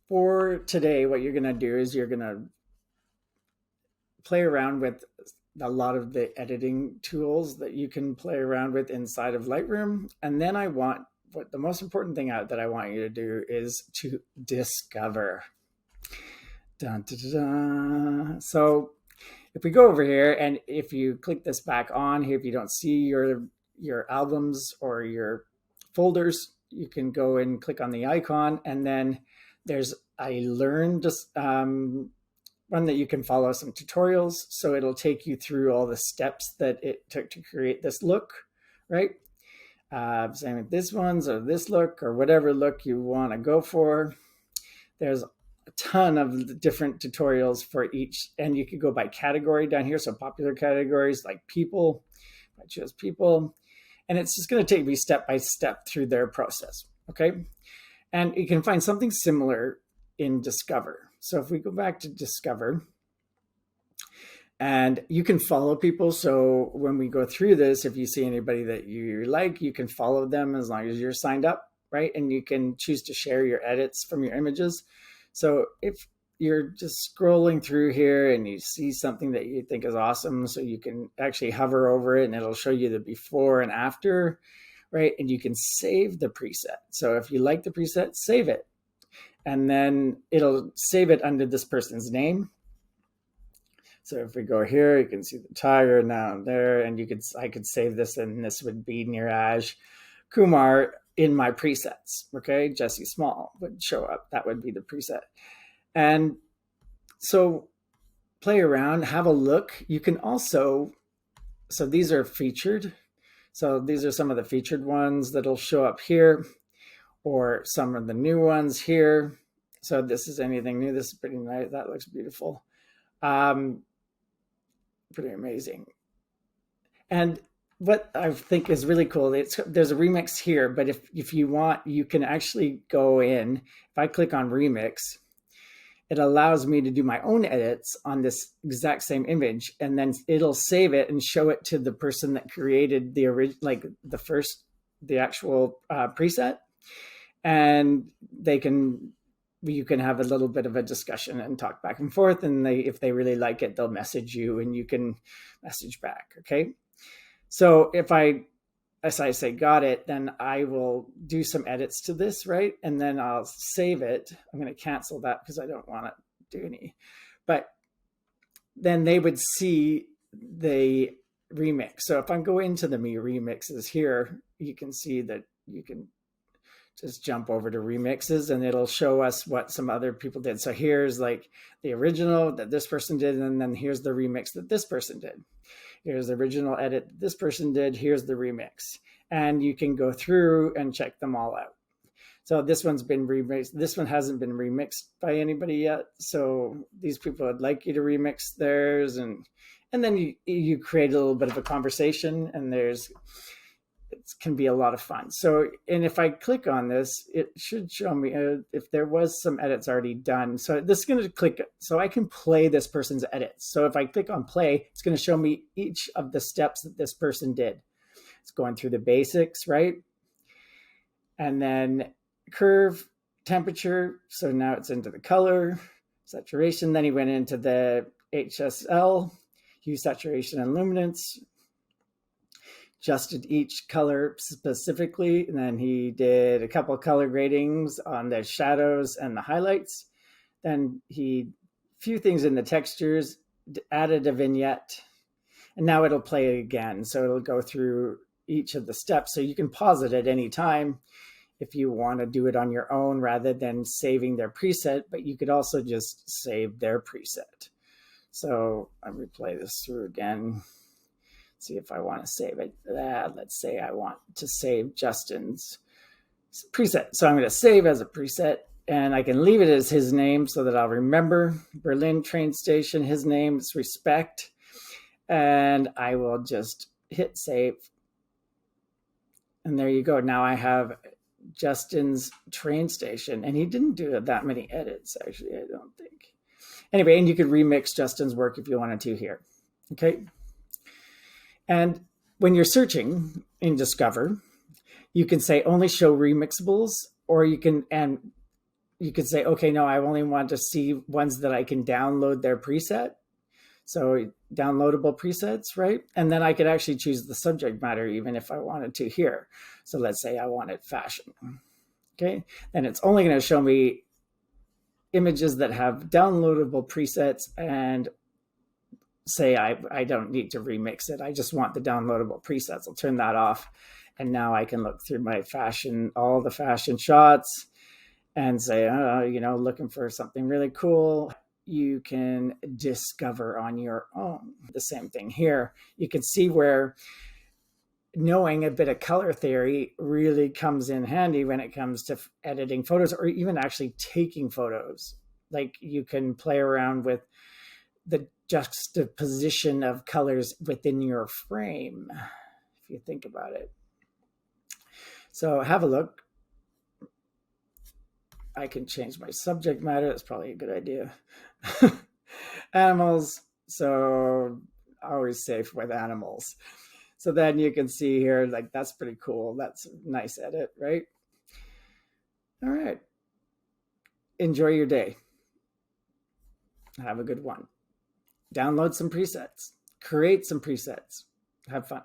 For today, what you're going to do is you're going to play around with a lot of the editing tools that you can play around with inside of Lightroom. And then what the most important thing that I want you to do is to discover. Dun, dun, dun, dun. So if we go over here and if you click this back on here, if you don't see your albums or your folders, you can go and click on the icon, and then there's a learn one that you can follow some tutorials. So it'll take you through all the steps that it took to create this look, right? Same with this one's or this look or whatever look you want to go for. There's a ton of different tutorials for each, and you could go by category down here. So popular categories like people, I choose people, and it's just going to take me step by step through their process. Okay. And you can find something similar in Discover. So if we go back to Discover, and you can follow people. So when we go through this, if you see anybody that you like, you can follow them as long as you're signed up, right? And you can choose to share your edits from your images. So if you're just scrolling through here and you see something that you think is awesome, so you can actually hover over it and it'll show you the before and after, right? And you can save the preset. So if you like the preset, save it. And then it'll save it under this person's name. So if we go here, you can see the tiger now there, and I could save this, and this would be Niraj Kumar in my presets. Okay, Jesse Small would show up. That would be the preset. And so play around, have a look. You can also, so these are featured. So these are some of the featured ones that'll show up here, or some of the new ones here. So this is anything new. This is pretty nice. That looks beautiful. Pretty amazing. And what I think is really cool, there's a remix here, but if you want, you can actually go in. If I click on remix, it allows me to do my own edits on this exact same image, and then it'll save it and show it to the person that created the original, like the actual preset, and you can have a little bit of a discussion and talk back and forth. And if they really like it, they'll message you and you can message back. Okay. So as I say, got it, then I will do some edits to this, right? And then I'll save it. I'm going to cancel that because I don't want to do any, but then they would see the remix. So if I go into the Me remixes here, you can see that you can just jump over to remixes and it'll show us what some other people did. So here's like the original that this person did, and then here's the remix that this person did. Here's the original edit that this person did. Here's the remix. And you can go through and check them all out. So this one's been remixed. This one hasn't been remixed by anybody yet. So these people would like you to remix theirs. And then you create a little bit of a conversation, and it can be a lot of fun. So, and if I click on this, it should show me if there was some edits already done. So this is going to click, so I can play this person's edits. So if I click on play, it's going to show me each of the steps that this person did. It's going through the basics, right? And then curve, temperature. So now it's into the color, saturation. Then he went into the HSL, hue, saturation, and luminance. Adjusted each color specifically, and then he did a couple of color gradings on the shadows and the highlights. Then he few things in the textures, added a vignette, and now it'll play it again. So it'll go through each of the steps. So you can pause it at any time if you want to do it on your own rather than saving their preset, but you could also just save their preset. So let me play this through again. See if I want to save it. Let's say I want to save Justin's preset. So I'm going to save as a preset, and I can leave it as his name so that I'll remember. Berlin train station, his name is Respect. And I will just hit save. And there you go. Now I have Justin's train station, and he didn't do that many edits, actually, I don't think. Anyway, and you could remix Justin's work if you wanted to here. Okay. And when you're searching in Discover, you can say only show remixables, or you can, and you could say, okay, no, I only want to see ones that I can download their preset. So downloadable presets, right? And then I could actually choose the subject matter even if I wanted to here. So let's say I wanted fashion. Okay, then it's only going to show me images that have downloadable presets, and say I don't need to remix it. I just want the downloadable presets. I'll turn that off. And now I can look through my fashion, all the fashion shots, and say, looking for something really cool. You can discover on your own. The same thing here. You can see where knowing a bit of color theory really comes in handy when it comes to editing photos, or even actually taking photos. Like, you can play around with the juxtaposition of colors within your frame, if you think about it. So have a look. I can change my subject matter. That's probably a good idea. Animals. So always safe with animals. So then you can see here, like, that's pretty cool. That's a nice edit, right? All right. Enjoy your day. Have a good one. Download some presets. Create some presets. Have fun.